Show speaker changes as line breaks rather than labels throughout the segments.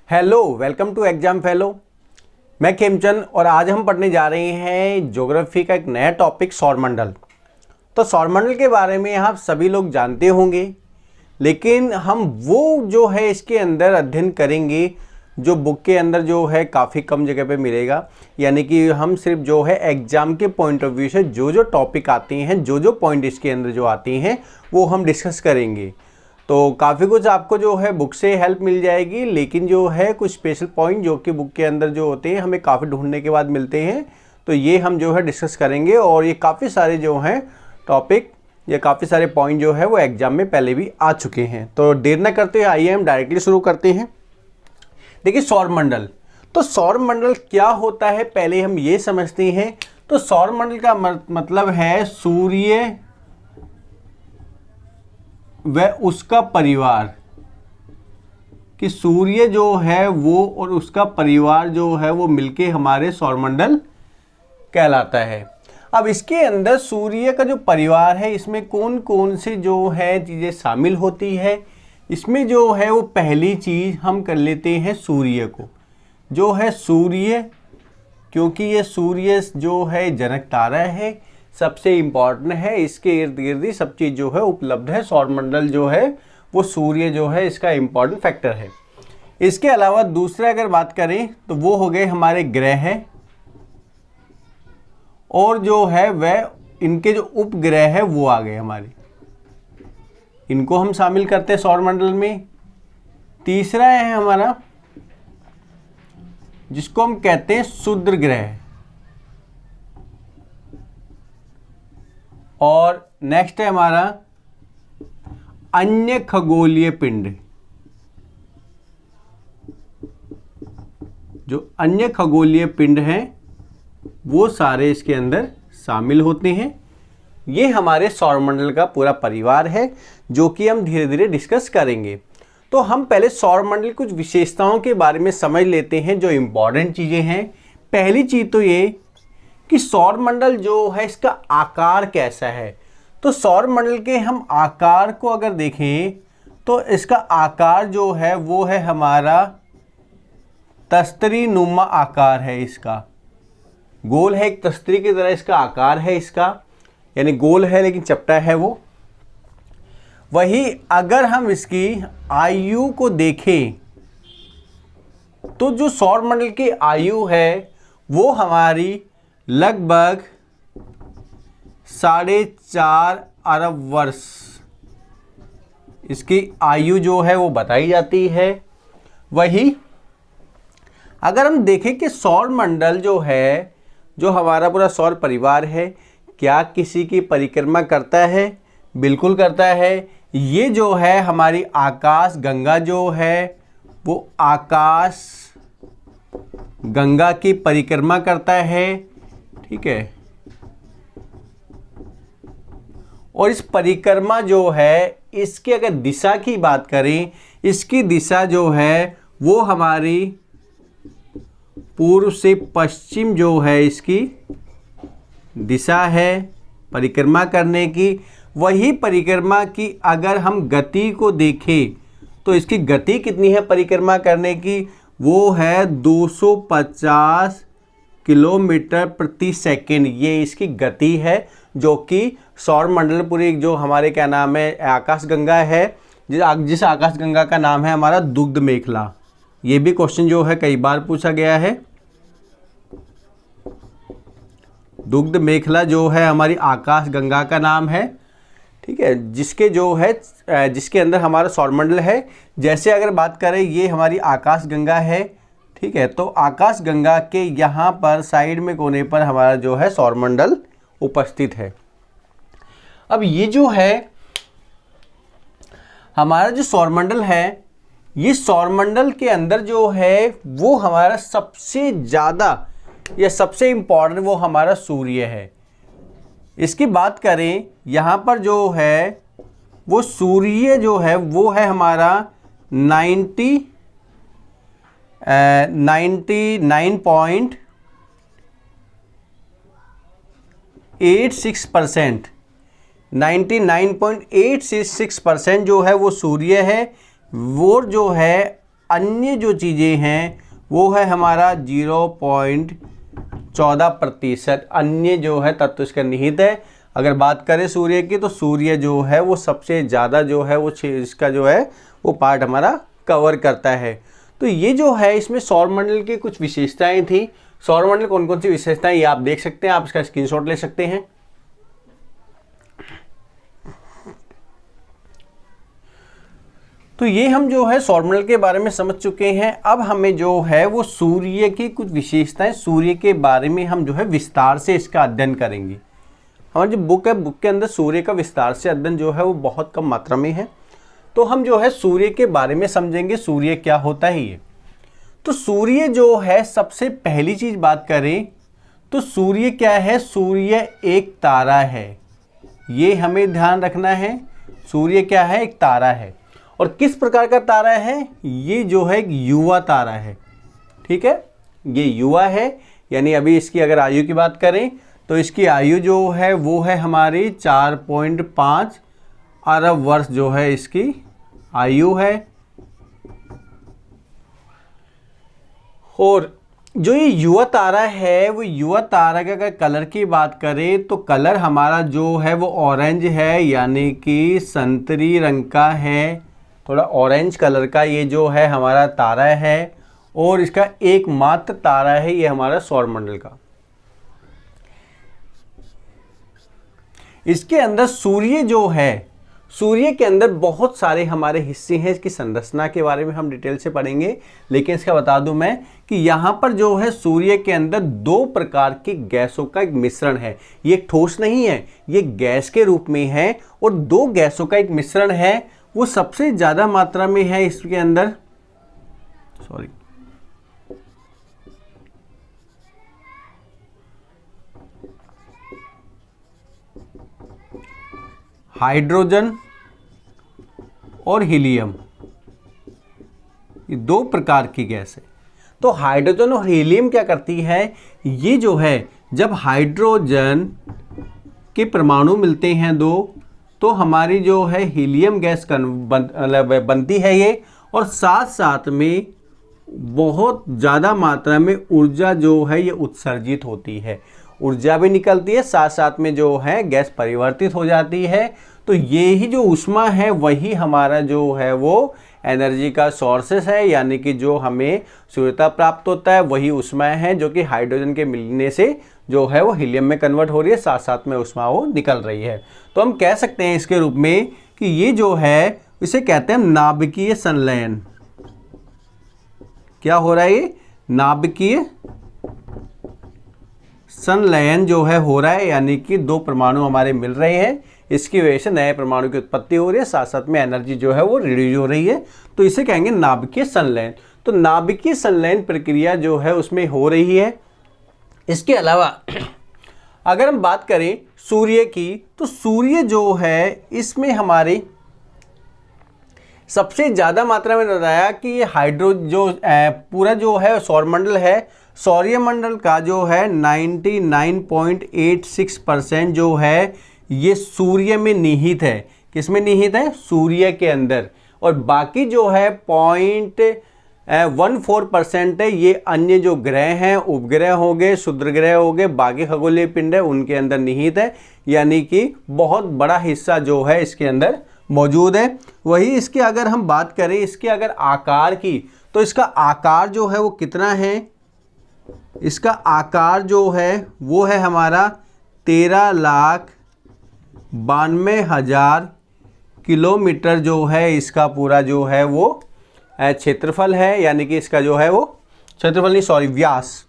Hello, welcome to exam fellow. मैं खेमचंद और आज हम पढ़ने जा रहे हैं ज्योग्राफी का एक नया टॉपिक सौरमंडल। तो सौरमंडल के बारे में आप सभी लोग जानते होंगे, लेकिन हम वो जो है इसके अंदर अध्ययन करेंगे जो बुक के अंदर जो है काफ़ी कम जगह पे मिलेगा। यानी कि हम सिर्फ जो है एग्ज़ाम के पॉइंट ऑफ व्यू से जो टॉपिक आते हैं, जो पॉइंट इसके अंदर जो आते हैं वो हम डिस्कस करेंगे। तो काफ़ी कुछ आपको जो है बुक से हेल्प मिल जाएगी, लेकिन जो है कुछ स्पेशल पॉइंट जो कि बुक के अंदर जो होते हैं हमें काफ़ी ढूंढने के बाद मिलते हैं, तो ये हम जो है डिस्कस करेंगे। और ये काफ़ी सारे जो हैं टॉपिक या काफ़ी सारे पॉइंट जो है वो एग्जाम में पहले भी आ चुके हैं। तो देर न करते आइए हम डायरेक्टली शुरू करते हैं। देखिए सौरमंडल, तो सौरमंडल क्या होता है पहले हम ये समझते हैं। तो सौरमंडल का मतलब है सूर्य व उसका परिवार, कि सूर्य जो है वो और उसका परिवार जो है वो मिलके हमारे सौरमंडल कहलाता है। अब इसके अंदर सूर्य का जो परिवार है इसमें कौन कौन सी जो है चीज़ें शामिल होती है, इसमें जो है वो पहली चीज़ हम कर लेते हैं सूर्य को, जो है सूर्य, क्योंकि ये सूर्य जो है जनक तारा है, सबसे इम्पॉर्टेंट है, इसके इर्द गिर्द ही सब चीज़ जो है उपलब्ध है। सौरमंडल जो है वो सूर्य जो है इसका इम्पॉर्टेंट फैक्टर है। इसके अलावा दूसरा अगर बात करें तो वो हो गए हमारे ग्रह, और जो है वह इनके जो उपग्रह है वो आ गए हमारे, इनको हम शामिल करते हैं सौरमंडल में। तीसरा है हमारा जिसको हम कहते हैं क्षुद्र ग्रह, और नेक्स्ट है हमारा अन्य खगोलीय पिंड। जो अन्य खगोलीय पिंड हैं वो सारे इसके अंदर शामिल होते हैं। ये हमारे सौरमंडल का पूरा परिवार है जो कि हम धीरे धीरे डिस्कस करेंगे। तो हम पहले सौरमंडल कुछ विशेषताओं के बारे में समझ लेते हैं जो इम्पॉर्टेंट चीज़ें हैं। पहली चीज़ तो ये कि सौरमंडल जो है इसका आकार कैसा है। तो सौरमंडल के हम आकार को अगर देखें तो इसका आकार जो है वो है हमारा तस्तरी नुमा आकार है, इसका गोल है, एक तस्तरी की तरह इसका आकार है, इसका यानी गोल है लेकिन चपटा है वो। वही अगर हम इसकी आयु को देखें तो जो सौरमंडल की आयु है वो हमारी लगभग 4.5 अरब वर्ष इसकी आयु जो है वो बताई जाती है। वही अगर हम देखें कि सौरमंडल जो है, जो हमारा पूरा सौर परिवार है, क्या किसी की परिक्रमा करता है? बिल्कुल करता है। ये जो है हमारी आकाश गंगा जो है वो आकाश गंगा की परिक्रमा करता है, ठीक है। और इस परिक्रमा जो है इसकी अगर दिशा की बात करें, इसकी दिशा जो है वो हमारी पूर्व से पश्चिम जो है इसकी दिशा है परिक्रमा करने की। वही परिक्रमा की अगर हम गति को देखें तो इसकी गति कितनी है परिक्रमा करने की, वो है 250 किलोमीटर प्रति सेकेंड। ये इसकी गति है जो कि सौरमंडल पूरी जो हमारे क्या नाम है आकाशगंगा है, जिस आकाशगंगा का नाम है हमारा दुग्ध मेखला। ये भी क्वेश्चन जो है कई बार पूछा गया है। दुग्ध मेखला जो है हमारी आकाशगंगा का नाम है, ठीक है, जिसके जो है जिसके अंदर हमारा सौरमंडल है। जैसे अगर बात करें ये हमारी आकाशगंगा है, ठीक है, तो आकाशगंगा के यहाँ पर साइड में कोने पर हमारा जो है सौरमंडल उपस्थित है। अब ये जो है हमारा जो सौरमंडल है, ये सौरमंडल के अंदर जो है वो हमारा सबसे ज़्यादा या सबसे इम्पॉर्टेंट वो हमारा सूर्य है। इसकी बात करें यहाँ पर जो है वो सूर्य जो है वो है हमारा 99.86%, 99.86% जो है वो सूर्य है। वो जो है अन्य जो चीज़ें हैं वो है हमारा 0.14%। अन्य जो है तत्व इसका निहित है। अगर बात करें सूर्य की तो सूर्य जो है वो सबसे ज़्यादा जो है वो इसका जो है वो पार्ट हमारा कवर करता है। तो ये जो है इसमें सौरमंडल की कुछ विशेषताएं थी। सौरमंडल कौन कौन सी विशेषताएं ये आप देख सकते हैं, आप इसका स्क्रीनशॉट ले सकते हैं। तो ये हम जो है सौरमंडल के बारे में समझ चुके हैं। अब हमें जो है वो सूर्य की कुछ विशेषताएं, सूर्य के बारे में हम जो है विस्तार से इसका अध्ययन करेंगे। हमारी जो बुक है, बुक के अंदर सूर्य का विस्तार से अध्ययन जो है वो बहुत कम मात्रा में है। तो हम जो है सूर्य के बारे में समझेंगे, सूर्य क्या होता है ये। तो सूर्य जो है, सबसे पहली चीज बात करें तो सूर्य क्या है, सूर्य एक तारा है। ये हमें ध्यान रखना है, सूर्य क्या है, एक तारा है। और किस प्रकार का तारा है, ये जो है एक युवा तारा है। ठीक है, ये युवा है, यानी अभी इसकी अगर आयु की बात करें तो इसकी आयु जो है वो है हमारी 4.5 अरब वर्ष जो है इसकी आयु है। और जो ये युवा तारा है, वो युवा तारा का अगर कलर की बात करें तो कलर हमारा जो है वो ऑरेंज है, यानी कि संतरी रंग का है, थोड़ा ऑरेंज कलर का ये जो है हमारा तारा है। और इसका एकमात्र तारा है ये हमारा सौरमंडल का। इसके अंदर सूर्य जो है, सूर्य के अंदर बहुत सारे हमारे हिस्से हैं। इसकी संरचना के बारे में हम डिटेल से पढ़ेंगे, लेकिन इसका बता दूं मैं कि यहाँ पर जो है सूर्य के अंदर 2 प्रकार की गैसों का एक मिश्रण है। ये ठोस नहीं है, ये गैस के रूप में है। और 2 गैसों का एक मिश्रण है, वो सबसे ज़्यादा मात्रा में है इसके अंदर, सॉरी, हाइड्रोजन और हीलियम। ये 2 प्रकार की गैस है। तो हाइड्रोजन और हीलियम क्या करती है, ये जो है जब हाइड्रोजन के परमाणु मिलते हैं 2, तो हमारी जो है हीलियम गैस बनती है ये। और साथ साथ में बहुत ज़्यादा मात्रा में ऊर्जा जो है ये उत्सर्जित होती है, ऊर्जा भी निकलती है, साथ साथ में जो है गैस परिवर्तित हो जाती है। तो ये ही जो ऊष्मा है वही हमारा जो है वो एनर्जी का सोर्सेस है, यानी कि जो हमें सूर्यता प्राप्त होता है वही ऊष्मा है, जो कि हाइड्रोजन के मिलने से जो है वो हीलियम में कन्वर्ट हो रही है, साथ साथ में ऊष्मा वो निकल रही है। तो हम कह सकते हैं इसके रूप में कि ये जो है इसे कहते हैं नाभिकीय संलयन। क्या हो रहा है, ये नाभिकीय संलयन जो है हो रहा है, यानी कि 2 परमाणु हमारे मिल रहे हैं, इसकी वजह से नए परमाणु की उत्पत्ति हो रही है, साथ साथ में एनर्जी जो है वो रिड्यूस हो रही है। तो इसे कहेंगे नाभिकीय संलयन। तो नाभिकीय संलयन प्रक्रिया जो है उसमें हो रही है। इसके अलावा अगर हम बात करें सूर्य की, तो सूर्य जो है इसमें हमारी सबसे ज़्यादा मात्रा में बताया कि ये हाइड्रो जो पूरा जो है सौरमंडल है, सौर्यमंडल का जो है 99.86% जो है ये सूर्य में निहित है। किस में निहित है, सूर्य के अंदर। और बाकी जो है 0.14% है ये अन्य जो ग्रह हैं, उपग्रह हो गए, क्षुद्र ग्रह हो गए, बाकी खगोलीय पिंड है उनके अंदर निहित है, यानी कि बहुत बड़ा हिस्सा जो है इसके अंदर मौजूद है। वही इसकी अगर हम बात करें, इसके अगर आकार की, तो इसका आकार जो है वो कितना है, इसका आकार जो है वो है हमारा 13,92,000 किलोमीटर जो है इसका पूरा जो है वो क्षेत्रफल है, यानी कि इसका जो है वो क्षेत्रफल नहीं, सॉरी, व्यास।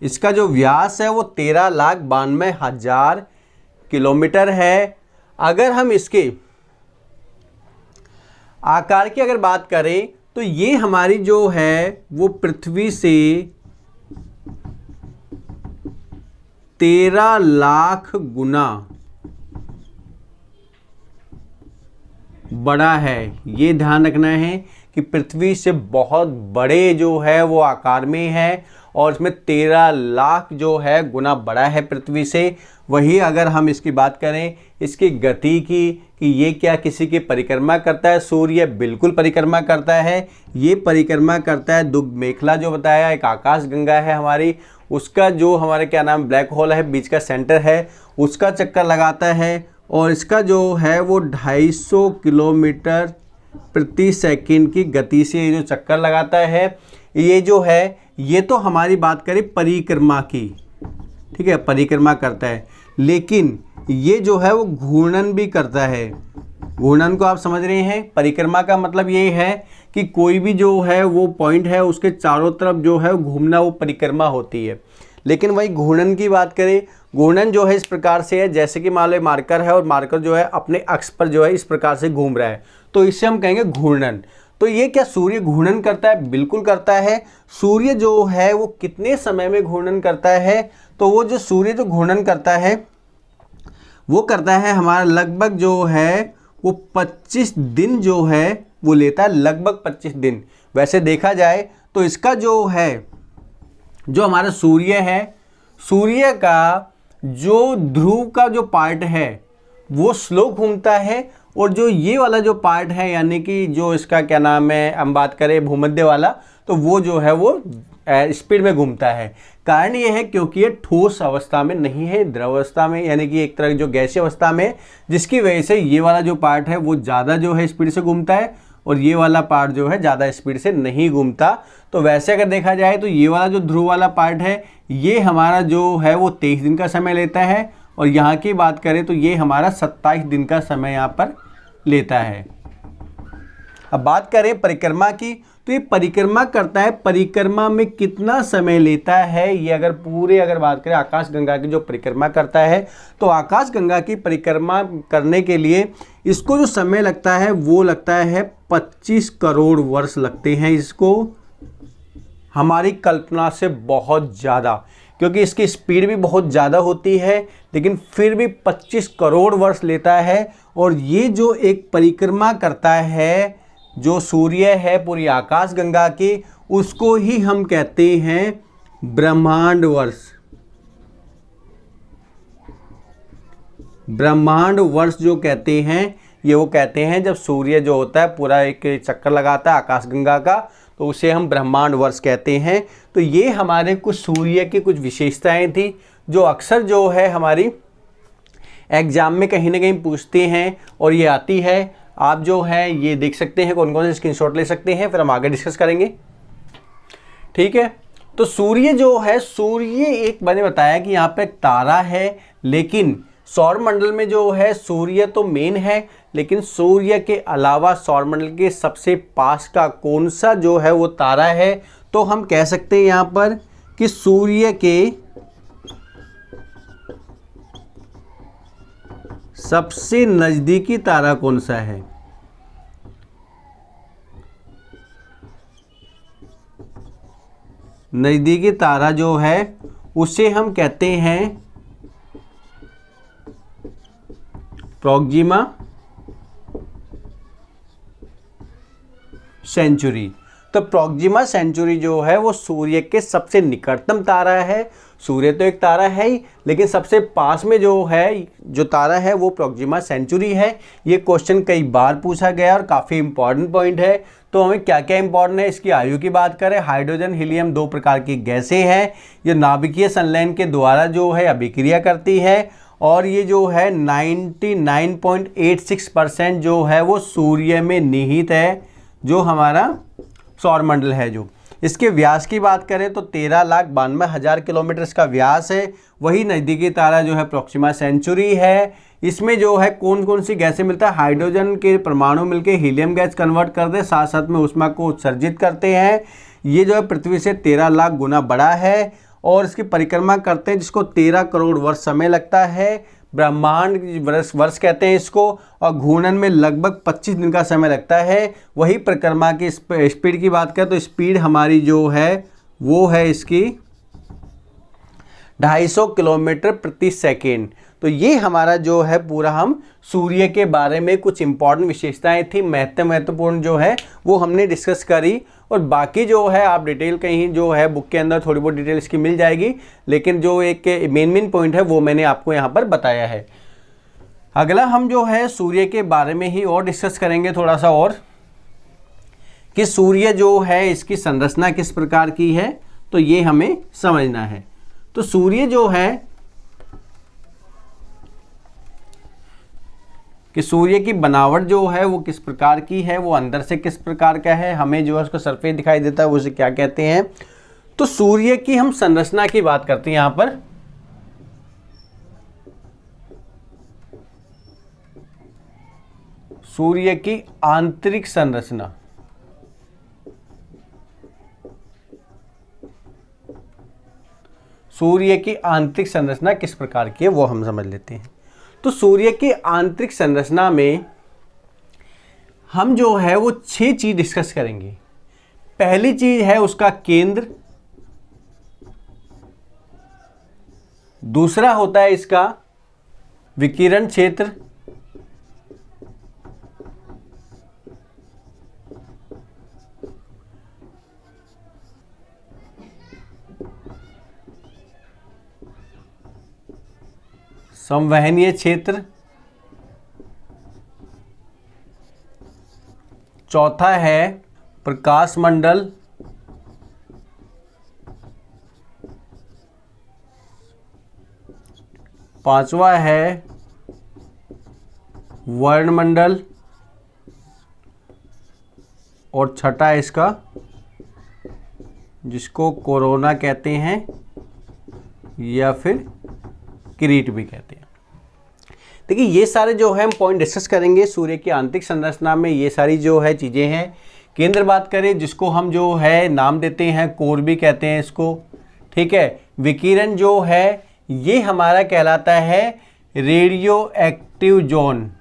इसका जो व्यास है वो 13,92,000 किलोमीटर है। अगर हम इसके आकार की अगर बात करें तो ये हमारी जो है वो पृथ्वी से 13 लाख गुना बड़ा है। ये ध्यान रखना है कि पृथ्वी से बहुत बड़े जो है वो आकार में है और इसमें 13 लाख जो है गुना बड़ा है पृथ्वी से। वही अगर हम इसकी बात करें इसकी गति की कि ये क्या किसी की परिक्रमा करता है, सूर्य बिल्कुल परिक्रमा करता है। ये परिक्रमा करता है दुग्ध मेखला जो बताया, एक आकाश गंगा है हमारी, उसका जो हमारे क्या नाम ब्लैक होल है बीच का सेंटर है उसका चक्कर लगाता है और इसका जो है वो 250 किलोमीटर प्रति सेकंड की गति से ये जो चक्कर लगाता है। ये जो है ये तो हमारी बात करें परिक्रमा की, ठीक है, परिक्रमा करता है, लेकिन ये जो है वो घूर्णन भी करता है। घूर्णन को आप समझ रहे हैं, परिक्रमा का मतलब ये है कि कोई भी जो है वो पॉइंट है उसके चारों तरफ जो है घूमना वो परिक्रमा होती है। लेकिन वही घूर्णन की बात करें, घूर्णन जो है इस प्रकार से है जैसे कि मान लो मार्कर है और मार्कर जो है अपने अक्ष पर जो है इस प्रकार से घूम रहा है, तो इसे हम कहेंगे घूर्णन। तो ये क्या सूर्य घूर्णन करता है? बिल्कुल करता है। सूर्य जो है वो कितने समय में घूर्णन करता है? तो वो जो सूर्य जो घूर्णन करता है वो करता है हमारा लगभग जो है वो 25 दिन जो है वो लेता है, लगभग 25 दिन। वैसे देखा जाए तो इसका जो है जो हमारा सूर्य है, सूर्य का जो ध्रुव का जो पार्ट है वो स्लो घूमता है और जो ये वाला जो पार्ट है यानी कि जो इसका क्या नाम है हम बात करें भूमध्य वाला, तो वो जो है वो स्पीड में घूमता है। कारण ये है क्योंकि ये ठोस अवस्था में नहीं है, द्रव अवस्था में यानी कि एक तरह की जो गैसीय अवस्था में, जिसकी वजह से ये वाला जो पार्ट है वो ज़्यादा जो है स्पीड से घूमता है और ये वाला पार्ट जो है ज़्यादा स्पीड से नहीं घूमता। तो वैसे अगर देखा जाए तो ये वाला जो ध्रुव वाला पार्ट है ये हमारा जो है वो 23 दिन का समय लेता है और यहाँ की बात करें तो ये हमारा 27 दिन का समय यहाँ पर लेता है। अब बात करें परिक्रमा की, तो ये परिक्रमा करता है, परिक्रमा में कितना समय लेता है ये अगर बात करें आकाश गंगा की जो परिक्रमा करता है, तो आकाश गंगा की परिक्रमा करने के लिए इसको जो समय लगता है वो लगता है 25 करोड़ वर्ष लगते हैं इसको, हमारी कल्पना से बहुत ज़्यादा, क्योंकि इसकी स्पीड भी बहुत ज़्यादा होती है लेकिन फिर भी 25 करोड़ वर्ष लेता है। और ये जो एक परिक्रमा करता है जो सूर्य है पूरी आकाश गंगा की, उसको ही हम कहते हैं ब्रह्मांड वर्ष। ब्रह्मांड वर्ष जो कहते हैं ये वो कहते हैं जब सूर्य जो होता है पूरा एक चक्कर लगाता है आकाश गंगा का, तो उसे हम ब्रह्मांड वर्ष कहते हैं। तो ये हमारे कुछ सूर्य की कुछ विशेषताएं थी जो अक्सर जो है हमारी एग्जाम में कहीं ना कहीं पूछते हैं और ये आती है। आप जो है ये देख सकते हैं कौन कौन से स्क्रीनशॉट ले सकते हैं, फिर हम आगे डिस्कस करेंगे, ठीक है। तो सूर्य जो है, सूर्य एक मैंने बताया कि यहाँ पे एक तारा है, लेकिन सौर मंडल में जो है सूर्य तो मेन है, लेकिन सूर्य के अलावा सौर मंडल के सबसे पास का कौन सा जो है वो तारा है, तो हम कह सकते हैं यहाँ पर कि सूर्य के सबसे नज़दीकी तारा कौन सा है? नज़दीकी तारा जो है उसे हम कहते हैं प्रॉक्सिमा सेंचुरी। तो प्रॉक्सिमा सेंचुरी जो है वो सूर्य के सबसे निकटतम तारा है। सूर्य तो एक तारा है ही, लेकिन सबसे पास में जो है जो तारा है वो प्रॉक्सिमा सेंचुरी है। ये क्वेश्चन कई बार पूछा गया और काफ़ी इंपॉर्टेंट पॉइंट है। तो हमें क्या क्या इंपॉर्टेंट है, इसकी आयु की बात करें, हाइड्रोजन हीलियम 2 प्रकार की गैसें हैं, ये नाभिकीय संलयन के द्वारा जो है अभिक्रिया करती है और ये जो है 99.86% जो है वो सूर्य में निहित है, जो हमारा सौर मंडल है। जो इसके व्यास की बात करें तो 13,92,000 किलोमीटर इसका व्यास है। वही नज़दीकी तारा जो है प्रॉक्सिमा सेंचुरी है। इसमें जो है कौन कौन सी गैसें मिलता है, हाइड्रोजन के परमाणु मिलके हीलियम गैस कन्वर्ट कर दे, साथ साथ में ऊष्मा को उत्सर्जित करते हैं। ये जो है पृथ्वी से 13 लाख गुना बड़ा है और इसकी परिक्रमा करते हैं जिसको 13 करोड़ वर्ष समय लगता है। ब्रह्मांड वर्ष कहते हैं इसको, और घूर्णन में लगभग 25 दिन का समय लगता है। वही परिक्रमा की स्पीड की बात करें तो स्पीड हमारी जो है वो है इसकी 250 किलोमीटर प्रति सेकेंड। तो तो ये हमारा जो है पूरा हम सूर्य के बारे में कुछ इंपॉर्टेंट विशेषताएं थी, महत्वपूर्ण जो है वो हमने डिस्कस करी। और बाकी जो है आप डिटेल कहीं जो है बुक के अंदर थोड़ी बहुत डिटेल इसकी मिल जाएगी, लेकिन जो एक मेन पॉइंट है वो मैंने आपको यहाँ पर बताया है। अगला हम जो है सूर्य के बारे में ही और डिस्कस करेंगे थोड़ा सा, और कि सूर्य जो है इसकी संरचना किस प्रकार की है, तो ये हमें समझना है। तो सूर्य जो है कि सूर्य की बनावट जो है वो किस प्रकार की है, वो अंदर से किस प्रकार का है, हमें जो है उसका सरफेस दिखाई देता है, उसे क्या कहते हैं। तो सूर्य की हम संरचना की बात करते हैं यहाँ पर। सूर्य की आंतरिक संरचना, सूर्य की आंतरिक संरचना किस प्रकार की है वो हम समझ लेते हैं। तो सूर्य की आंतरिक संरचना में हम जो है वो 6 चीज डिस्कस करेंगे। पहली चीज है उसका केंद्र, दूसरा होता है इसका विकिरण क्षेत्र, संवहनीय क्षेत्र, चौथा है प्रकाश मंडल, पांचवा है वर्णमंडल, और छठा है इसका जिसको कोरोना कहते हैं या फिर किरीट भी कहते हैं। देखिए ये सारे जो है हम पॉइंट डिस्कस करेंगे सूर्य की आंतरिक संरचना में, ये सारी जो है चीज़ें हैं। केंद्र बात करें जिसको हम जो है नाम देते हैं कोर भी कहते हैं इसको, ठीक है। विकिरण जो है ये हमारा कहलाता है radio active zone,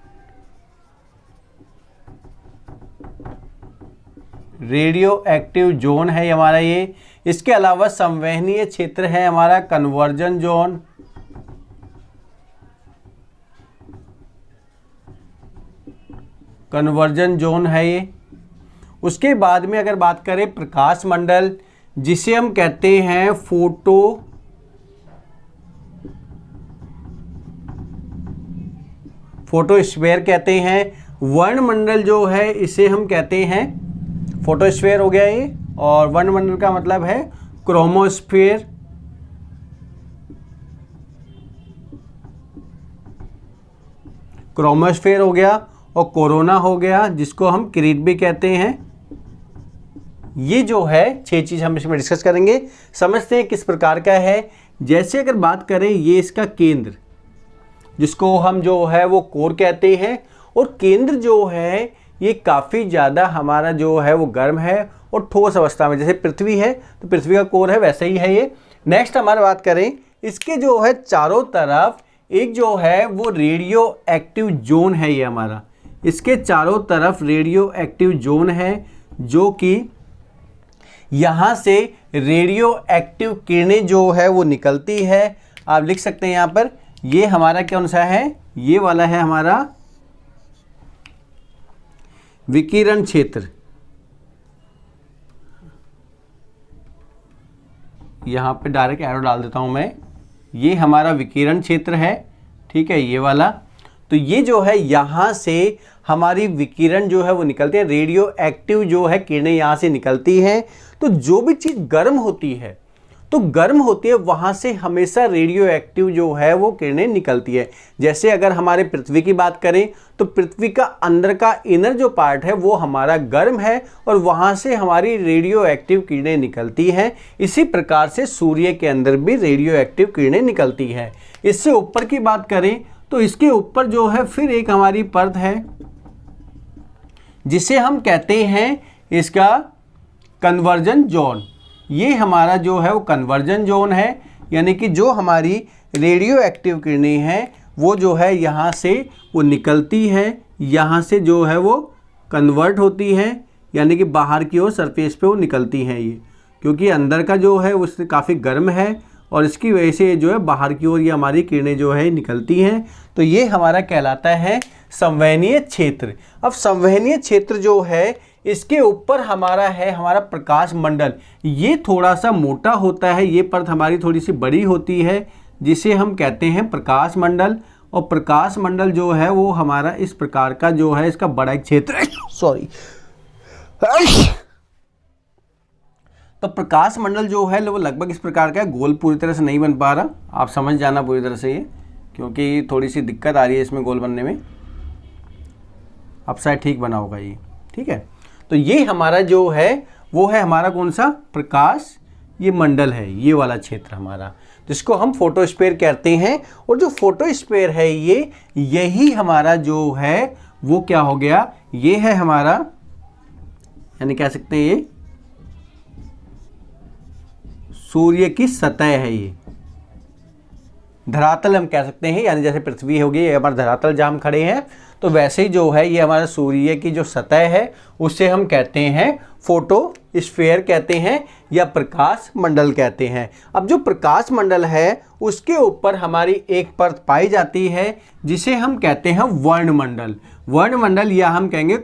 radio active zone है हमारा ये। इसके अलावा संवहनीय क्षेत्र है हमारा कन्वर्जन जोन, कन्वर्जन जोन है ये। उसके बाद में अगर बात करें प्रकाश मंडल जिसे हम कहते हैं फोटोस्फीयर कहते हैं। वर्णमंडल जो है इसे हम कहते हैं फोटोस्फीयर हो गया ये, और वर्णमंडल का मतलब है क्रोमोस्फीयर, क्रोमोस्फीयर हो गया, और कोरोना हो गया जिसको हम किरीट भी कहते हैं। ये जो है 6 चीज़ हम इसमें डिस्कस करेंगे, समझते हैं किस प्रकार का है। जैसे अगर बात करें ये इसका केंद्र जिसको हम जो है वो कोर कहते हैं, और केंद्र जो है ये काफ़ी ज़्यादा हमारा जो है वो गर्म है और ठोस अवस्था में, जैसे पृथ्वी है तो पृथ्वी का कोर है वैसे ही है ये। नेक्स्ट हमारी बात करें इसके जो है चारों तरफ एक जो है वो रेडियो एक्टिव जोन है, ये हमारा इसके चारों तरफ रेडियो एक्टिव जोन है जो कि यहाँ से रेडियो एक्टिव किरणें जो है वो निकलती है। आप लिख सकते हैं यहाँ पर, ये हमारा कौन सा है, ये वाला है हमारा विकिरण क्षेत्र। यहाँ पे डायरेक्ट एरो डाल देता हूँ मैं, ये हमारा विकिरण क्षेत्र है, ठीक है, ये वाला। तो ये जो है यहाँ से हमारी विकिरण जो है वो निकलती है, रेडियो एक्टिव जो है किरणें यहाँ से निकलती हैं। तो जो भी चीज़ गर्म होती है तो गर्म होती है वहाँ से हमेशा रेडियो एक्टिव जो है वो किरणें निकलती है। जैसे अगर हमारे पृथ्वी की बात करें तो पृथ्वी का अंदर का इनर जो पार्ट है वो हमारा गर्म है और वहाँ से हमारी रेडियो एक्टिव किरणें निकलती हैं। इसी प्रकार से सूर्य के अंदर भी रेडियो एक्टिव किरणें निकलती है। इससे ऊपर की बात करें तो इसके ऊपर जो है फिर एक हमारी परत है जिसे हम कहते हैं इसका कन्वर्जन जोन। ये हमारा जो है वो कन्वर्जन जोन है, यानी कि जो हमारी रेडियो एक्टिव किरणें हैं वो जो है यहाँ से वो निकलती है, यहाँ से जो है वो कन्वर्ट होती है, यानी कि बाहर की ओर सरफेस पे वो निकलती हैं ये, क्योंकि अंदर का जो है उससे काफ़ी गर्म है और इसकी वजह से जो है बाहर की ओर ये हमारी किरणें जो है निकलती हैं। तो ये हमारा कहलाता है संवहनीय क्षेत्र। अब संवहनीय क्षेत्र जो है इसके ऊपर हमारा है हमारा प्रकाश मंडल। ये थोड़ा सा मोटा होता है, ये परत हमारी थोड़ी सी बड़ी होती है, जिसे हम कहते हैं प्रकाश मंडल। और प्रकाश मंडल जो है वो हमारा इस प्रकार का जो है इसका बड़ा एक क्षेत्र है। सॉरी। तो प्रकाश मंडल जो है वो लगभग इस प्रकार का है, गोल पूरी तरह से नहीं बन पा रहा, आप समझ जाना पूरी तरह से ये, क्योंकि थोड़ी सी दिक्कत आ रही है इसमें गोल बनने में। अब शायद ठीक बना होगा ये, ठीक है। तो ये हमारा जो है वो है हमारा कौन सा प्रकाश, ये मंडल है, ये वाला क्षेत्र हमारा, जिसको हम फोटोस्फीयर कहते हैं। और जो फोटोस्फीयर है ये यही हमारा जो है वो क्या हो गया, ये है हमारा, यानी कह सकते हैं ये सूर्य की सतह है, ये धरातल हम कह सकते हैं, यानी जैसे पृथ्वी होगी ये हमारा धरातल जहाँ हम खड़े हैं, तो वैसे ही जो है ये हमारा सूर्य की जो सतह है उसे हम कहते हैं फोटोस्फीयर कहते हैं या प्रकाश मंडल कहते हैं। अब जो प्रकाश मंडल है उसके ऊपर हमारी एक परत पाई जाती है जिसे हम कहते हैं वर्णमंडल। वर्णमंडल या हम कहेंगे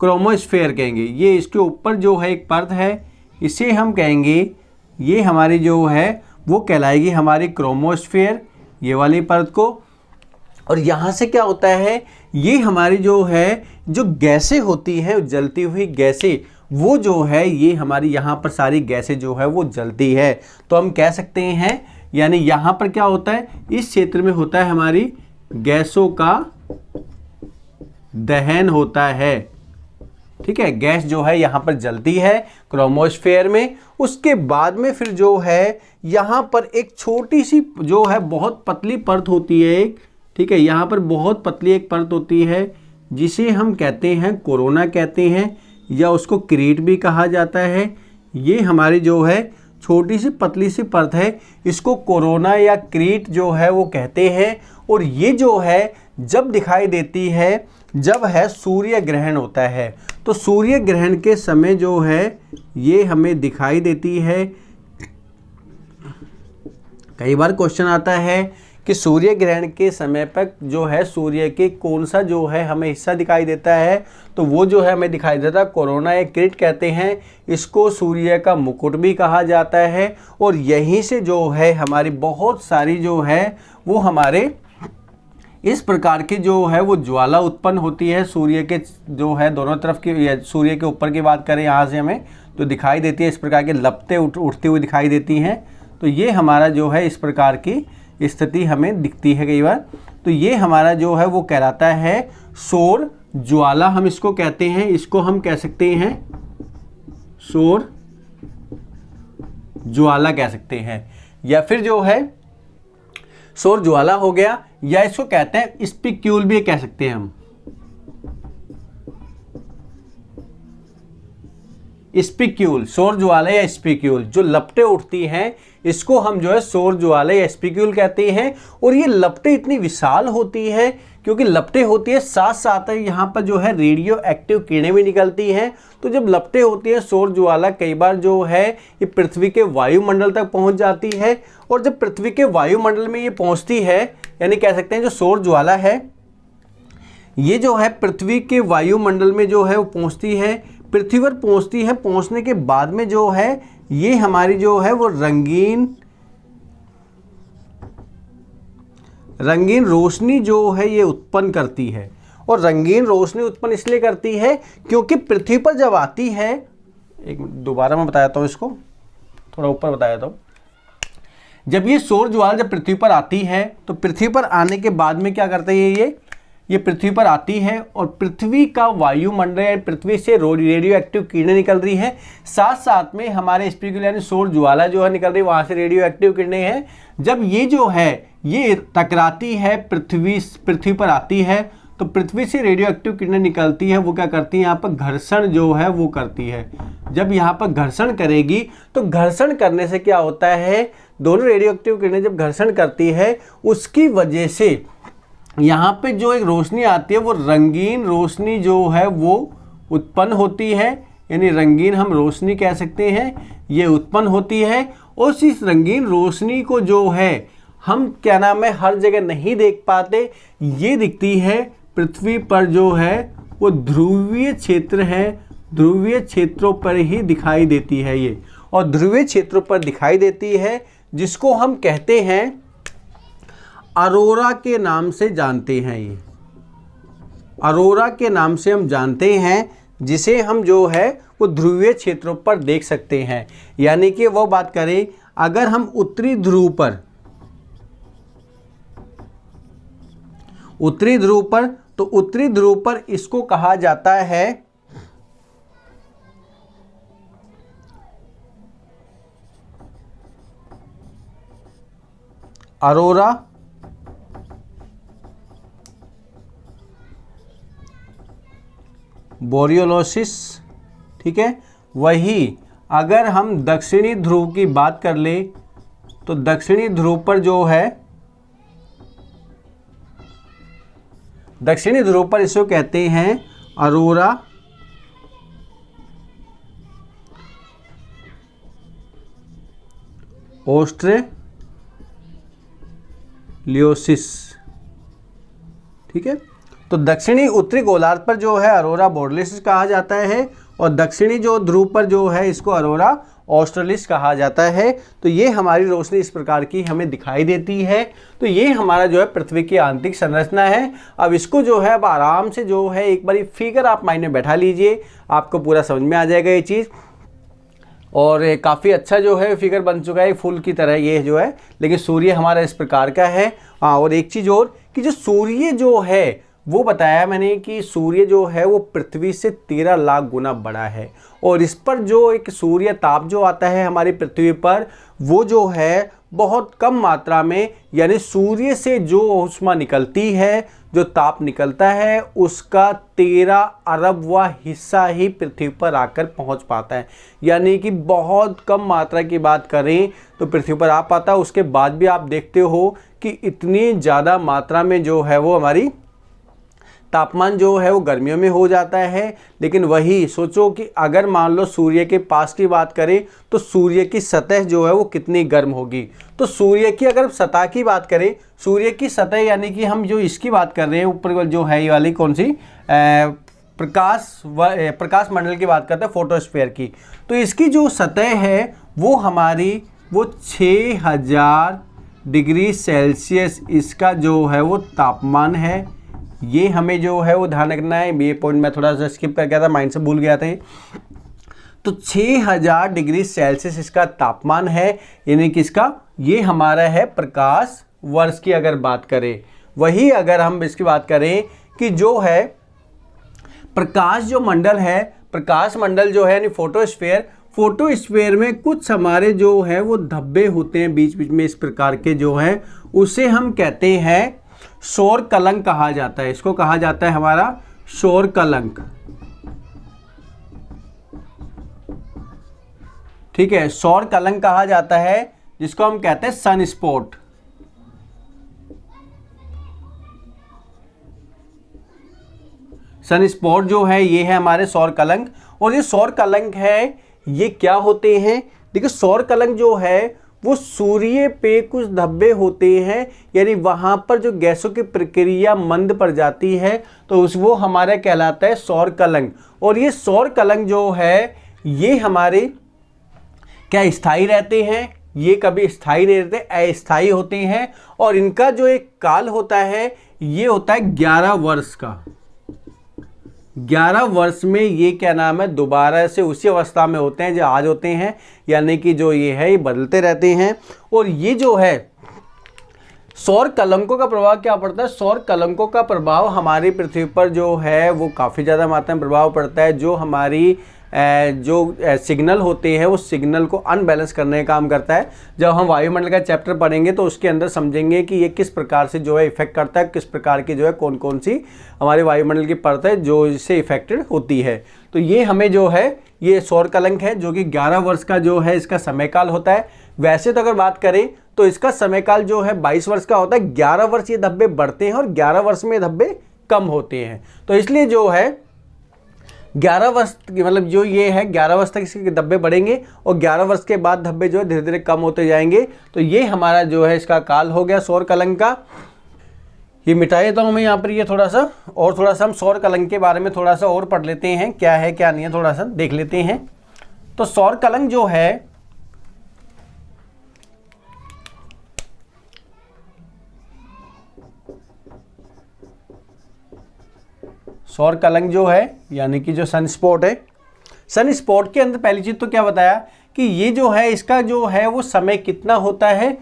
क्रोमोस्फीयर कहेंगे। ये इसके ऊपर जो है एक परत है, इसे हम कहेंगे, ये हमारी जो है वो कहलाएगी हमारी क्रोमोस्फीयर, ये वाली परत को। और यहाँ से क्या होता है, ये हमारी जो है जो गैसें होती हैं, जलती हुई गैसें, वो जो है ये हमारी यहाँ पर सारी गैसें जो है वो जलती है। तो हम कह सकते हैं, यानी यहाँ पर क्या होता है, इस क्षेत्र में होता है हमारी गैसों का दहन होता है, ठीक है। गैस जो है यहाँ पर जलती है क्रोमोस्फीयर में। उसके बाद में फिर जो है यहाँ पर एक छोटी सी जो है बहुत पतली परत होती है एक, ठीक है, यहाँ पर बहुत पतली एक परत होती है जिसे हम कहते हैं कोरोना कहते हैं, या उसको क्रीट भी कहा जाता है। ये हमारी जो है छोटी सी पतली सी परत है, इसको कोरोना या क्रीट जो है वो कहते हैं। और ये जो है जब दिखाई देती है जब है सूर्य ग्रहण होता है, तो सूर्य ग्रहण के समय जो है ये हमें दिखाई देती है। कई बार क्वेश्चन आता है कि सूर्य ग्रहण के समय पर जो है सूर्य के कौन सा जो है हमें हिस्सा दिखाई देता है, तो वो जो है हमें दिखाई देता है कोरोना या क्रीट कहते हैं। इसको सूर्य का मुकुट भी कहा जाता है। और यहीं से जो है हमारी बहुत सारी जो है वो हमारे इस प्रकार की जो है वो ज्वाला उत्पन्न होती है सूर्य के जो है दोनों तरफ की, या सूर्य के ऊपर की बात करें यहाँ से हमें तो दिखाई देती है, इस प्रकार के लपटें उठती हुई दिखाई देती हैं। तो ये हमारा जो है इस प्रकार की स्थिति हमें दिखती है कई बार। तो ये हमारा जो है वो कहलाता है सौर ज्वाला, हम इसको कहते हैं, इसको हम कह सकते हैं सौर ज्वाला कह सकते हैं, या फिर जो है सौर ज्वाला हो गया, या इसको कहते हैं स्पिक्यूल भी कह सकते हैं हम। स्पिक्यूल, सौर ज्वाला या स्पिक्यूल, जो लपटें उठती हैं इसको हम जो है सौर ज्वाला या स्पिक्यूल कहते हैं। और ये लपटें इतनी विशाल होती है, क्योंकि लपटें होती है साथ साथ यहाँ पर जो है रेडियो एक्टिव किरणें भी निकलती हैं। तो जब लपटें होती है सौर ज्वाला कई बार जो है ये पृथ्वी के वायुमंडल तक पहुँच जाती है। और जब पृथ्वी के वायुमंडल में ये पहुँचती है, यानी कह सकते हैं जो सौर ज्वाला है ये जो है पृथ्वी के वायुमंडल में जो है वो पहुँचती है, पृथ्वी पर पहुँचती है। पहुँचने के बाद में जो है ये हमारी जो है वो रंगीन रोशनी जो है ये उत्पन्न करती है। और रंगीन रोशनी उत्पन्न इसलिए करती है क्योंकि पृथ्वी पर जब आती है, एक दोबारा मैं बताया था इसको, थोड़ा ऊपर बताया था। जब ये सौर ज्वाला जब पृथ्वी पर आती है तो पृथ्वी पर आने के बाद में क्या करते हैं, ये पृथ्वी पर आती है और पृथ्वी का वायुमंडल, पृथ्वी से रेडियो एक्टिव किरणें निकल रही हैं, साथ साथ में हमारे स्पिक्यूल यानी सौर ज्वाला जो है निकल रही है, वहाँ से रेडियो एक्टिव किरणें हैं। जब ये जो है ये टकराती है पृथ्वी पर आती है, तो पृथ्वी से रेडियो एक्टिव किरणें निकलती हैं, वो क्या करती हैं, यहाँ पर घर्षण जो है वो करती है। जब यहाँ पर घर्षण करेगी तो घर्षण करने से क्या होता है, दोनों रेडियो एक्टिव किरणें जब घर्षण करती है उसकी वजह से यहाँ पे जो एक रोशनी आती है वो रंगीन रोशनी जो है वो उत्पन्न होती है, यानी रंगीन हम रोशनी कह सकते हैं, ये उत्पन्न होती है। उस इस रंगीन रोशनी को जो है हम क्या नाम है हर जगह नहीं देख पाते। ये दिखती है पृथ्वी पर जो है वो ध्रुवीय क्षेत्र है, ध्रुवीय क्षेत्रों पर ही दिखाई देती है ये, और ध्रुवीय क्षेत्रों पर दिखाई देती है जिसको हम कहते हैं अरोरा के नाम से जानते हैं। ये अरोरा के नाम से हम जानते हैं, जिसे हम जो है वो ध्रुवीय क्षेत्रों पर देख सकते हैं। यानी कि वो बात करें अगर हम उत्तरी ध्रुव पर तो उत्तरी ध्रुव पर इसको कहा जाता है अरोरा बोरियोलिस, ठीक है। वही अगर हम दक्षिणी ध्रुव की बात कर ले तो दक्षिणी ध्रुव पर जो है, दक्षिणी ध्रुव पर इसको कहते हैं अरोरा ऑस्ट्रेलियोसिस, ठीक है। तो दक्षिणी उत्तरी गोलार्ध पर जो है अरोरा बोरियोलिस कहा जाता है, और दक्षिणी जो ध्रुव पर जो है इसको अरोरा ऑस्ट्रेलिस कहा जाता है। तो ये हमारी रोशनी इस प्रकार की हमें दिखाई देती है। तो ये हमारा जो है पृथ्वी की आंतरिक संरचना है। अब इसको जो है अब आराम से जो है एक बारी फिगर आप माइंड में बैठा लीजिए, आपको पूरा समझ में आ जाएगा ये चीज़। और काफ़ी अच्छा जो है फिगर बन चुका है फूल की तरह ये जो है, लेकिन सूर्य हमारा इस प्रकार का है। हाँ, और एक चीज़ और कि जो सूर्य जो है वो बताया मैंने कि सूर्य जो है वो पृथ्वी से 13 लाख गुना बड़ा है, और इस पर जो एक सूर्य ताप जो आता है हमारी पृथ्वी पर वो जो है बहुत कम मात्रा में, यानी सूर्य से जो ऊष्मा निकलती है, जो ताप निकलता है, उसका 13 अरबवां हिस्सा ही पृथ्वी पर आकर पहुंच पाता है। यानी कि बहुत कम मात्रा की बात करें तो पृथ्वी पर आ पाता है। उसके बाद भी आप देखते हो कि इतनी ज़्यादा मात्रा में जो है वो हमारी तापमान जो है वो गर्मियों में हो जाता है। लेकिन वही सोचो कि अगर मान लो सूर्य के पास की बात करें तो सूर्य की सतह जो है वो कितनी गर्म होगी। तो सूर्य की अगर सतह की बात करें, सूर्य की सतह यानी कि हम जो इसकी बात कर रहे हैं ऊपर जो है ये वाली कौन सी प्रकाश मंडल की बात करते हैं, फोटोस्फीयर की। तो इसकी जो सतह है वो हमारी वो 6000 डिग्री सेल्सियस इसका जो है वो तापमान है। ये हमें जो है वो ध्यान रखना है। ये पॉइंट मैं थोड़ा सा स्किप कर गया था, माइंड से भूल गया था। तो 6000 डिग्री सेल्सियस इसका तापमान है, यानी कि इसका ये हमारा है प्रकाश वर्ष की अगर बात करें। वही अगर हम इसकी बात करें कि जो है प्रकाश जो मंडल है, प्रकाश मंडल जो है यानी फोटोस्फीयर, फोटोस्फीयर में कुछ हमारे जो है वो धब्बे होते हैं बीच बीच में इस प्रकार के जो हैं, उसे हम कहते हैं सौर कलंक कहा जाता है। इसको कहा जाता है हमारा सौर कलंक, ठीक है। सौर कलंक कहा जाता है जिसको हम कहते हैं सन स्पॉट। सन स्पॉट जो है ये है हमारे सौर कलंक। और ये सौर कलंक है ये क्या होते हैं, देखिए सौर कलंक जो है वो सूर्य पे कुछ धब्बे होते हैं, यानी वहां पर जो गैसों की प्रक्रिया मंद पड़ जाती है तो वो हमारा कहलाता है सौर कलंक। और ये सौर कलंक जो है ये हमारे क्या स्थायी रहते हैं, ये कभी स्थायी नहीं रहते, अस्थायी होते हैं। और इनका जो एक काल होता है ये होता है 11 वर्ष का। 11 वर्ष में ये क्या नाम है दोबारा से उसी अवस्था में होते हैं जो आज होते हैं, यानी कि जो ये है ये बदलते रहते हैं। और ये जो है सौर कलंकों का प्रभाव क्या पड़ता है, सौर कलंकों का प्रभाव हमारी पृथ्वी पर जो है वो काफ़ी ज़्यादा मात्रा में प्रभाव पड़ता है। जो हमारी जो सिग्नल होते हैं वो सिग्नल को अनबैलेंस करने का काम करता है। जब हम वायुमंडल का चैप्टर पढ़ेंगे तो उसके अंदर समझेंगे कि ये किस प्रकार से जो है इफेक्ट करता है, किस प्रकार की जो है कौन कौन सी हमारे वायुमंडल की परत है जो इससे इफेक्टेड होती है। तो ये हमें जो है ये सौर कलंक है जो कि 11 वर्ष का जो है इसका समयकाल होता है। वैसे तो अगर बात करें तो इसका समयकाल जो है 22 वर्ष का होता है। 11 वर्ष ये धब्बे बढ़ते हैं और 11 वर्ष में धब्बे कम होते हैं। तो इसलिए जो है 11 वर्ष मतलब जो ये है 11 वर्ष तक इसके धब्बे बढ़ेंगे और 11 वर्ष के बाद धब्बे जो है धीरे धीरे कम होते जाएंगे। तो ये हमारा जो है इसका काल हो गया सौर कलंक का। ये मिटा देता हूँ मैं यहाँ पर ये थोड़ा सा हम सौर कलंक के बारे में थोड़ा सा और पढ़ लेते हैं, क्या है क्या नहीं है थोड़ा सा देख लेते हैं। तो सौर कलंक जो है सौर कलंक जो है यानी कि जो सन स्पॉट है, सन स्पॉट के अंदर पहली चीज़ तो क्या बताया कि ये जो है इसका जो है वो समय कितना होता है,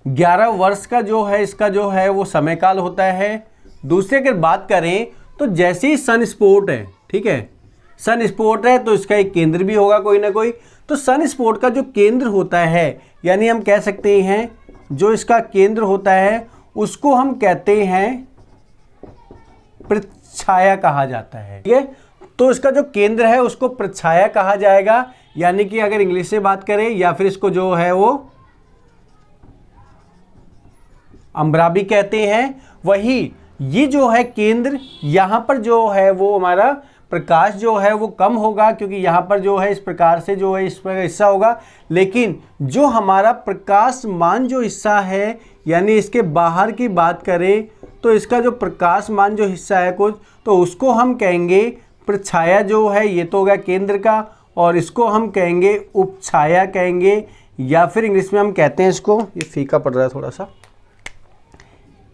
11 वर्ष का जो है इसका जो है वो समय काल होता है। दूसरी अगर बात करें तो जैसे ही सन स्पॉट है, ठीक है, सन स्पॉट है तो इसका एक केंद्र भी होगा कोई ना कोई। तो सन स्पॉट का जो केंद्र होता है यानी हम कह सकते हैं जो इसका केंद्र होता है उसको हम कहते हैं छाया कहा जाता है, ठीक है। तो इसका जो केंद्र है उसको प्रछाया कहा जाएगा, यानी कि अगर इंग्लिश से बात करें या फिर इसको जो है वो अम्बरा भी कहते हैं। वही ये जो है केंद्र, यहाँ पर जो है वो हमारा प्रकाश जो है वो कम होगा क्योंकि यहाँ पर जो है इस प्रकार से जो है इस पर हिस्सा होगा। लेकिन जो हमारा प्रकाशमान जो हिस्सा है यानी इसके बाहर की बात करें तो इसका जो प्रकाशमान जो हिस्सा है कुछ, तो उसको हम कहेंगे प्रछाया जो है, ये तो हो गया केंद्र का, और इसको हम कहेंगे उपछाया कहेंगे, या फिर इंग्लिश में हम कहते हैं इसको, ये फीका पड़ रहा है थोड़ा सा,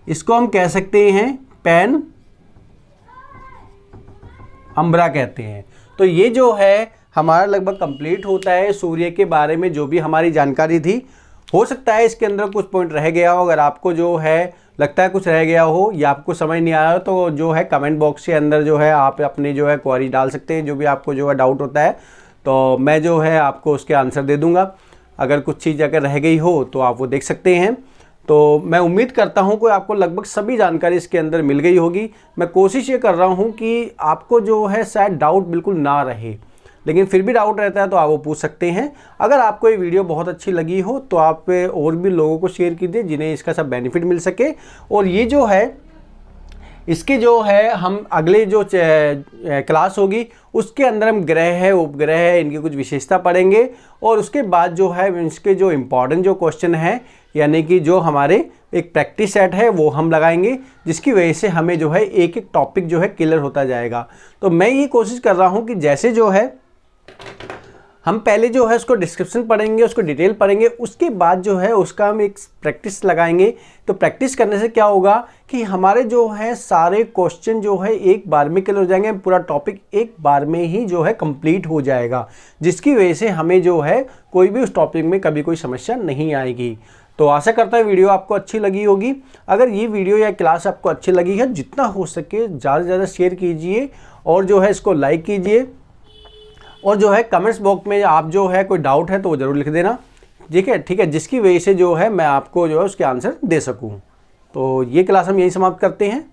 इसको हम कह सकते हैं पेन अम्बरा कहते हैं। तो ये जो है हमारा लगभग कंप्लीट होता है सूर्य के बारे में जो भी हमारी जानकारी थी। हो सकता है इसके अंदर कुछ पॉइंट रह गया हो, अगर आपको जो है लगता है कुछ रह गया हो या आपको समझ नहीं आया हो तो जो है कमेंट बॉक्स के अंदर जो है आप अपनी जो है क्वेरी डाल सकते हैं, जो भी आपको जो है डाउट होता है तो मैं जो है आपको उसके आंसर दे दूंगा। अगर कुछ चीज़ अगर रह गई हो तो आप वो देख सकते हैं। तो मैं उम्मीद करता हूं कि आपको लगभग सभी जानकारी इसके अंदर मिल गई होगी। मैं कोशिश ये कर रहा हूं कि आपको जो है शायद डाउट बिल्कुल ना रहे, लेकिन फिर भी डाउट रहता है तो आप वो पूछ सकते हैं। अगर आपको ये वीडियो बहुत अच्छी लगी हो तो आप और भी लोगों को शेयर कीजिए जिन्हें इसका सब बेनिफिट मिल सके। और ये जो है इसके जो है हम अगले जो क्लास होगी उसके अंदर हम ग्रह है, उपग्रह है, इनकी कुछ विशेषता पढ़ेंगे और उसके बाद जो है इसके जो इम्पॉर्टेंट जो क्वेश्चन है यानी कि जो हमारे एक प्रैक्टिस सेट है वो हम लगाएंगे, जिसकी वजह से हमें जो है एक एक टॉपिक जो है क्लियर होता जाएगा। तो मैं ये कोशिश कर रहा हूँ कि जैसे जो है हम पहले जो है उसको डिस्क्रिप्शन पढ़ेंगे, उसको डिटेल पढ़ेंगे, उसके बाद जो है उसका हम एक प्रैक्टिस लगाएंगे। तो प्रैक्टिस करने से क्या होगा कि हमारे जो है सारे क्वेश्चन जो है एक बार में क्लियर हो जाएंगे, पूरा टॉपिक एक बार में ही जो है कंप्लीट हो जाएगा, जिसकी वजह से हमें जो है कोई भी उस टॉपिक में कभी कोई समस्या नहीं आएगी। तो आशा करता है वीडियो आपको अच्छी लगी होगी। अगर ये वीडियो या क्लास आपको अच्छी लगी है, जितना हो सके ज़्यादा से ज़्यादा शेयर कीजिए और जो है इसको लाइक कीजिए और जो है कमेंट्स बॉक्स में आप जो है कोई डाउट है तो वो ज़रूर लिख देना, ठीक है, जिसकी वजह से जो है मैं आपको जो है उसके आंसर दे सकूं। तो ये क्लास हम यही समाप्त करते हैं।